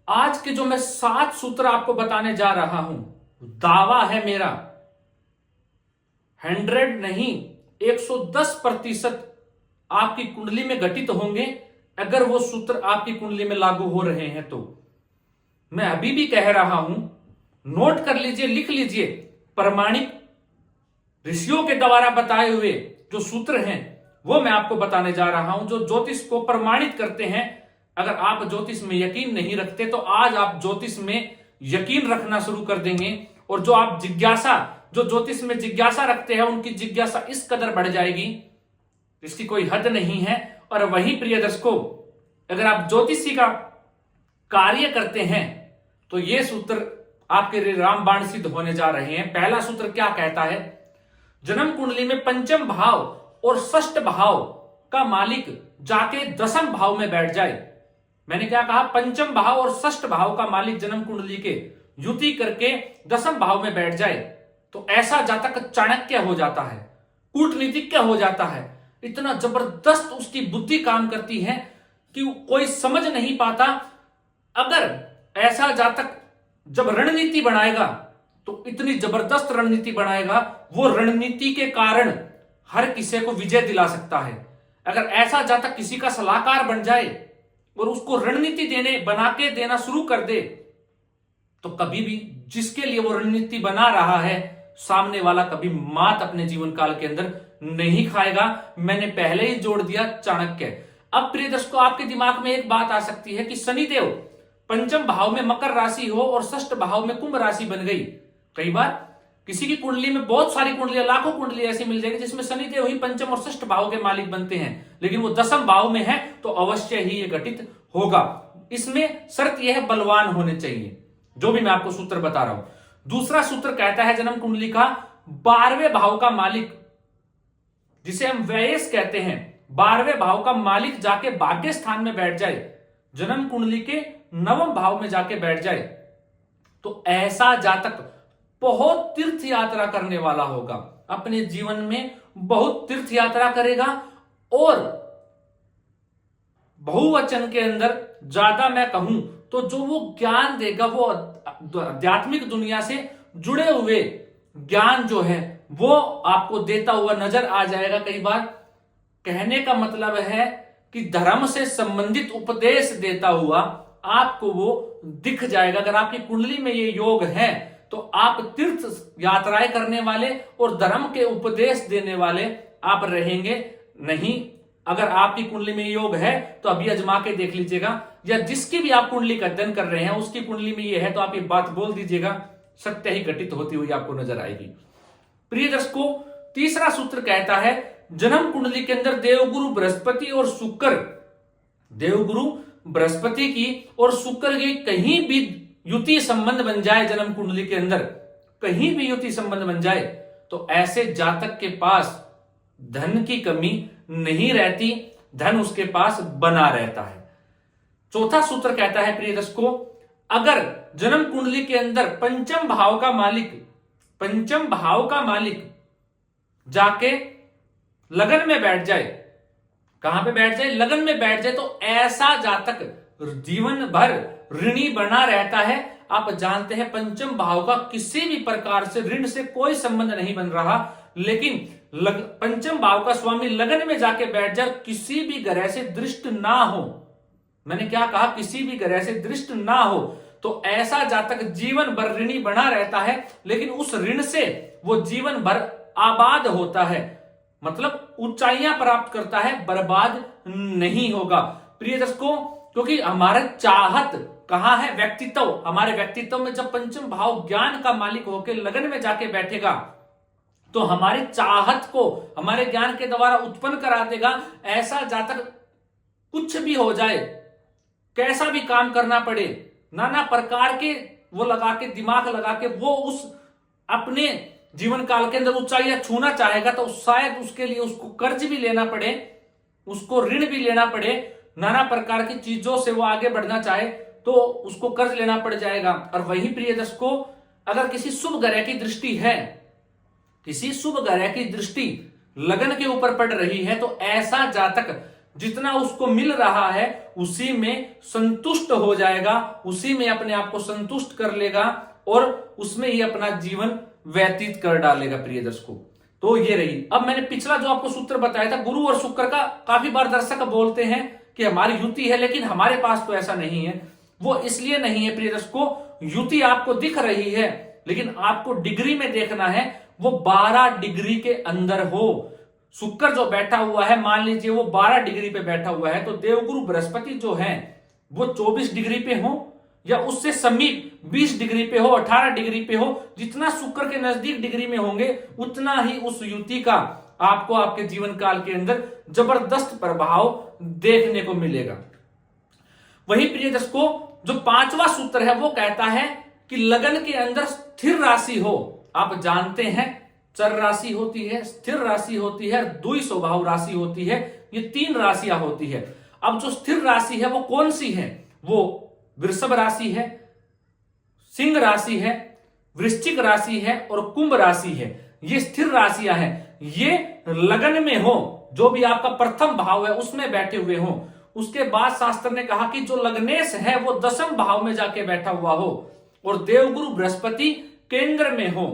आज के जो मैं 7 सूत्र आपको बताने जा रहा हूं, दावा है मेरा 100 नहीं 110% आपकी कुंडली में घटित होंगे अगर वो सूत्र आपकी कुंडली में लागू हो रहे हैं। तो मैं अभी भी कह रहा हूं, नोट कर लीजिए, लिख लीजिए। प्रमाणिक ऋषियों के द्वारा बताए हुए जो सूत्र हैं वो मैं आपको बताने जा रहा हूं, जो ज्योतिष को प्रमाणित करते हैं। अगर आप ज्योतिष में यकीन नहीं रखते तो आज आप ज्योतिष में यकीन रखना शुरू कर देंगे, और जो ज्योतिष में जिज्ञासा रखते हैं उनकी जिज्ञासा इस कदर बढ़ जाएगी, इसकी कोई हद नहीं है। और वहीं प्रिय दर्शकों, अगर आप ज्योतिषी का कार्य करते हैं तो ये सूत्र आपके लिए रामबाण सिद्ध होने जा रहे हैं। पहला सूत्र क्या कहता है? जन्म कुंडली में पंचम भाव और षष्ठ भाव का मालिक जाके दसम भाव में बैठ जाए। मैंने क्या कहा? पंचम भाव और षष्ठ भाव का मालिक जन्म कुंडली के युति करके दसम भाव में बैठ जाए तो ऐसा जातक चाणक्य हो जाता है, कूटनीतिज्ञ हो जाता है। इतना जबरदस्त उसकी बुद्धि काम करती है कि कोई समझ नहीं पाता। अगर ऐसा जातक जब रणनीति बनाएगा तो इतनी जबरदस्त रणनीति बनाएगा, वो रणनीति के कारण हर किसी को विजय दिला सकता है। अगर ऐसा जातक किसी का सलाहकार बन जाए और उसको रणनीति बना के देना शुरू कर दे तो कभी भी जिसके लिए वो रणनीति बना रहा है सामने वाला कभी मात अपने जीवन काल के अंदर नहीं खाएगा। मैंने पहले ही जोड़ दिया चाणक्य। अब प्रिय दर्शकों, आपके दिमाग में एक बात आ सकती है कि शनिदेव पंचम भाव में मकर राशि हो और षष्ठ भाव में कुंभ राशि बन गई। कई बार किसी की कुंडली में बहुत सारी कुंडलियां, लाखों कुंडली ऐसी मिल जाएगी जिसमें शनिदेव ही पंचम और षष्ठ भाव के मालिक बनते हैं, लेकिन वो दसम भाव में है तो अवश्य ही ये घटित होगा। इसमें शर्त यह है बलवान होने चाहिए, जो भी मैं आपको सूत्र बता रहा हूं। दूसरा सूत्र कहता है जन्म कुंडली का 12वें भाव का मालिक, जिसे हम व्ययस कहते हैं, 12वें भाव का मालिक जाके भाग्य स्थान में बैठ जाए, जन्म कुंडली के 9वें भाव में जाके बैठ जाए तो ऐसा जातक बहुत तीर्थ यात्रा करने वाला होगा। अपने जीवन में बहुत तीर्थ यात्रा करेगा और बहुवचन के अंदर ज्यादा मैं कहूं तो जो वो ज्ञान देगा वो आध्यात्मिक दुनिया से जुड़े हुए ज्ञान जो है वो आपको देता हुआ नजर आ जाएगा। कई बार कहने का मतलब है कि धर्म से संबंधित उपदेश देता हुआ आपको वो दिख जाएगा। अगर आपकी कुंडली में ये योग है तो आप तीर्थ यात्राएं करने वाले और धर्म के उपदेश देने वाले आप रहेंगे नहीं। अगर आपकी कुंडली में योग है तो अभी आजमा के देख लीजिएगा, या जिसकी भी आप कुंडली का अध्ययन कर रहे हैं उसकी कुंडली में ये है तो आप ये बात बोल दीजिएगा, सत्य ही घटित होती हुई आपको नजर आएगी। प्रिय दर्शकों, तीसरा सूत्र कहता है जन्म कुंडली के अंदर देवगुरु बृहस्पति और शुक्र, देवगुरु बृहस्पति की और शुक्र की कहीं भी युति संबंध बन जाए, जन्म कुंडली के अंदर कहीं भी युति संबंध बन जाए तो ऐसे जातक के पास धन की कमी नहीं रहती, धन उसके पास बना रहता है। चौथा सूत्र कहता है प्रिय दर्शकों, अगर जन्म कुंडली के अंदर पंचम भाव का मालिक जाके लगन में बैठ जाए, कहां पे बैठ जाए? लगन में बैठ जाए तो ऐसा जातक जीवन भर ऋणी बना रहता है। आप जानते हैं पंचम भाव का किसी भी प्रकार से ऋण से कोई संबंध नहीं बन रहा, लेकिन पंचम भाव का स्वामी लगन में जाके बैठ जाए, किसी भी ग्रह से दृष्ट ना हो, मैंने क्या कहा? किसी भी ग्रह से दृष्ट ना हो तो ऐसा जातक जीवन भर ऋणी बना रहता है, लेकिन उस ऋण से वो जीवन भर आबाद होता है, मतलब ऊंचाइयां प्राप्त करता है, बर्बाद नहीं होगा। प्रिय दर्शकों, क्योंकि हमारा चाहत कहां है? व्यक्तित्व। हमारे व्यक्तित्व में जब पंचम भाव ज्ञान का मालिक होकर लगन में जाके बैठेगा तो हमारी चाहत को हमारे ज्ञान के द्वारा उत्पन्न करा देगा। ऐसा जातक कुछ भी हो जाए, कैसा भी काम करना पड़े, नाना प्रकार के वो लगा के दिमाग लगा के वो उस अपने जीवन काल के अंदर ऊंचाइयां छूना चाहेगा तो शायद उसके लिए उसको कर्ज भी लेना पड़े, उसको ऋण भी लेना पड़े, नाना प्रकार की चीजों से वो आगे बढ़ना चाहे तो उसको कर्ज लेना पड़ जाएगा। और वही प्रिय दर्शकों, अगर किसी शुभ ग्रह की दृष्टि है, किसी शुभ ग्रह की दृष्टि लगन के ऊपर पड़ रही है तो ऐसा जातक जितना उसको मिल रहा है उसी में संतुष्ट हो जाएगा, उसी में अपने आप को संतुष्ट कर लेगा और उसमें ही अपना जीवन व्यतीत कर डालेगा। प्रिय दर्शकों, तो ये रही। अब मैंने पिछला जो आपको सूत्र बताया था गुरु और शुक्र का, काफी बार दर्शक बोलते हैं कि हमारी युति है, लेकिन हमारे पास तो ऐसा नहीं है। वो इसलिए नहीं है प्रिय दर्शकों, युति आपको दिख रही है, लेकिन आपको डिग्री में देखना है, वो 12 डिग्री के अंदर हो। शुक्र जो बैठा हुआ है, मान लीजिए वो 12 डिग्री पे बैठा हुआ है, तो देवगुरु बृहस्पति जो है वो 24 डिग्री पे हो या उससे समीप 20 डिग्री पे हो, 18 डिग्री पे हो। जितना शुक्र के नजदीक डिग्री में होंगे उतना ही उस युति का आपको आपके जीवन काल के अंदर जबरदस्त प्रभाव देखने को मिलेगा। वही प्रिय दर्शकों, जो 5वां सूत्र है वो कहता है कि लगन के अंदर स्थिर राशि हो। आप जानते हैं चर राशि होती है, स्थिर राशि होती है, द्वि स्वभाव राशि होती है, ये 3 राशियां होती है। अब जो स्थिर राशि है वो कौन सी है? वो वृषभ राशि है, सिंह राशि है, वृश्चिक राशि है और कुंभ राशि है। ये स्थिर राशियां हैं। ये लगन में हो, जो भी आपका प्रथम भाव है उसमें बैठे हुए हो। उसके बाद शास्त्र ने कहा कि जो लग्नेश है वो 10वें भाव में जाके बैठा हुआ हो और देवगुरु बृहस्पति केंद्र में हो,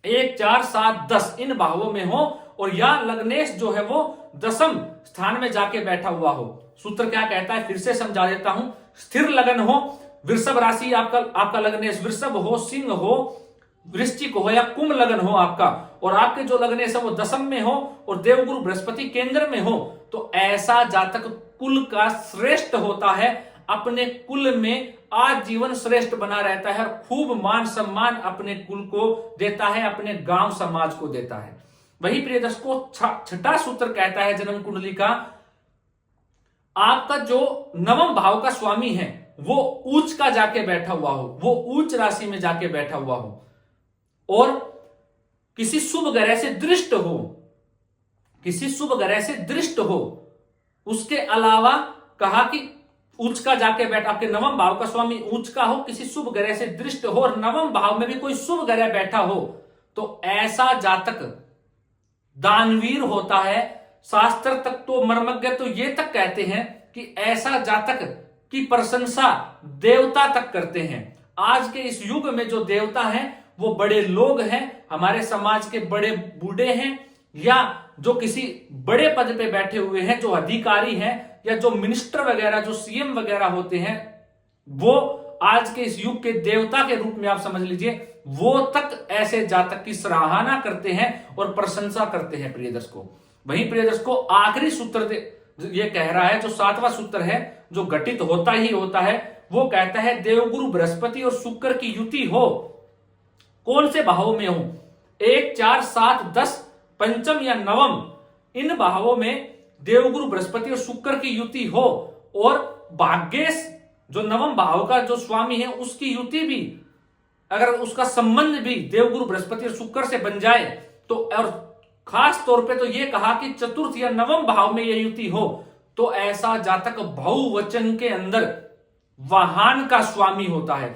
1, 4, 7, 10 इन भावों में हो, और या लग्नेश जो है वो 10वें स्थान में जाके बैठा हुआ हो। सूत्र क्या कहता है, फिर से समझा देता हूं। स्थिर लगन हो, वृषभ राशि आपका लग्नेश वृषभ हो, सिंह हो, वृश्चिक हो या कुंभ लगन हो आपका, और आपके जो लग्नेश है वो 10वें में हो और देवगुरु बृहस्पति केंद्र में हो, तो ऐसा जातक कुल का श्रेष्ठ होता है, अपने कुल में आजीवन श्रेष्ठ बना रहता है और खूब मान सम्मान अपने कुल को देता है, अपने गांव समाज को देता है। वही प्रिय दर्शकों, 6वां सूत्र कहता है जन्म कुंडली का, आपका जो 9वें भाव का स्वामी है वो उच्च का जाके बैठा हुआ हो, वो उच्च राशि में जाके बैठा हुआ हो और किसी शुभ ग्रह से दृष्ट हो, किसी शुभ ग्रह से दृष्ट हो। उसके अलावा कहा कि उच्च का जाके बैठा, आपके 9वें भाव का स्वामी उच्च का हो, किसी शुभ ग्रह से दृष्ट हो और 9वें भाव में भी कोई शुभ ग्रह बैठा हो, तो ऐसा जातक दानवीर होता है। शास्त्र तक तो मर्मज्ञ तो ये तक कहते हैं कि ऐसा जातक की प्रशंसा देवता तक करते हैं। आज के इस युग में जो देवता हैं वो बड़े लोग हैं, हमारे समाज के बड़े बूढ़े हैं या जो किसी बड़े पद पे बैठे हुए हैं, जो अधिकारी हैं या जो मिनिस्टर वगैरह, जो सीएम वगैरह होते हैं, वो आज के इस युग के देवता के रूप में आप समझ लीजिए, वो तक ऐसे जातक की सराहना करते हैं और प्रशंसा करते हैं। प्रिय दर्शकों, वहीं प्रिय दर्शकों आखिरी सूत्र ये कह रहा है, जो 7वां सूत्र है जो घटित होता ही होता है, वो कहता है देवगुरु बृहस्पति और शुक्र की युति हो, कौन से भावों में हो, 1, 4, 7, 10 पंचम या 9वें, इन भावों में देवगुरु बृहस्पति और शुक्र की युति हो और भाग्येश जो 9वें भाव का जो स्वामी है उसकी युति भी, अगर उसका संबंध भी देवगुरु बृहस्पति और शुक्र से बन जाए तो, और खास तौर पे तो ये कहा कि चतुर्थ या 9वें भाव में यह युति हो, तो ऐसा जातक बहुवचन के अंदर वाहन का स्वामी होता है।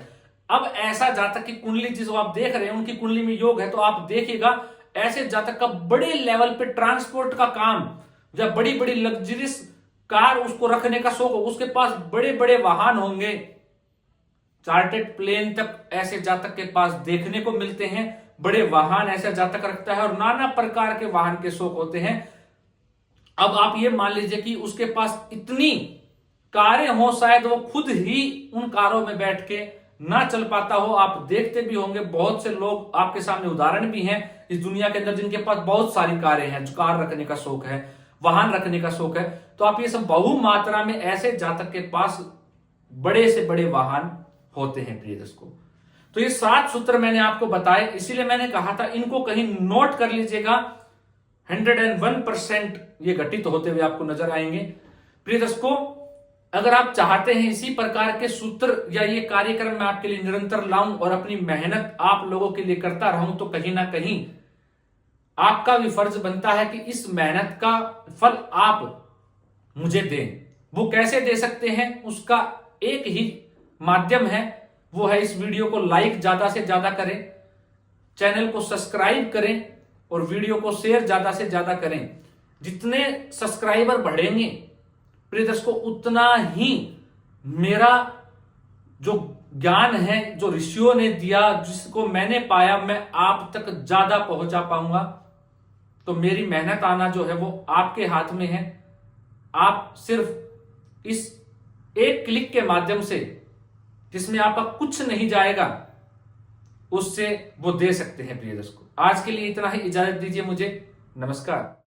अब ऐसा जातक की कुंडली जिसको आप देख रहे हैं उनकी कुंडली में योग है, तो आप देखिएगा ऐसे जातक का बड़े लेवल पे ट्रांसपोर्ट का काम या बड़ी बड़ी लग्जरियस कार उसको रखने का शौक हो, उसके पास बड़े बड़े वाहन होंगे, चार्टेड प्लेन तक ऐसे जातक के पास देखने को मिलते हैं। बड़े वाहन ऐसा जातक रखता है और नाना प्रकार के वाहन के शौक होते हैं। अब आप ये मान लीजिए कि उसके पास इतनी कारें हो, शायद वो खुद ही उन कारों में बैठ के ना चल पाता हो। आप देखते भी होंगे बहुत से लोग, आपके सामने उदाहरण भी हैं इस दुनिया के अंदर, जिनके पास बहुत सारी कारें हैं, जो कार रखने का शौक है, वाहन रखने का शौक है। तो आप ये सब बहु मात्रा में ऐसे जातक के पास बड़े से बड़े वाहन होते हैं। प्रिय दर्शकों, तो ये 7 सूत्र मैंने आपको बताए, इसीलिए मैंने कहा था इनको कहीं नोट कर लीजिएगा। 101% ये घटित होते हुए आपको नजर आएंगे। प्रिय दर्शकों, अगर आप चाहते हैं इसी प्रकार के सूत्र या ये कार्यक्रम मैं आपके लिए निरंतर लाऊं और अपनी मेहनत आप लोगों के लिए करता रहूं, तो कहीं ना कहीं आपका भी फर्ज बनता है कि इस मेहनत का फल आप मुझे दें। वो कैसे दे सकते हैं, उसका एक ही माध्यम है, वो है इस वीडियो को लाइक ज्यादा से ज्यादा करें, चैनल को सब्सक्राइब करें और वीडियो को शेयर ज्यादा से ज्यादा करें। जितने सब्सक्राइबर बढ़ेंगे प्रिय दर्शकों उतना ही मेरा जो ज्ञान है, जो ऋषियों ने दिया, जिसको मैंने पाया, मैं आप तक ज्यादा पहुंचा पाऊंगा। तो मेरी मेहनत आना जो है वो आपके हाथ में है। आप सिर्फ इस एक क्लिक के माध्यम से, जिसमें आपका कुछ नहीं जाएगा, उससे वो दे सकते हैं। प्रिय दर्शकों आज के लिए इतना ही, इजाजत दीजिए मुझे। नमस्कार।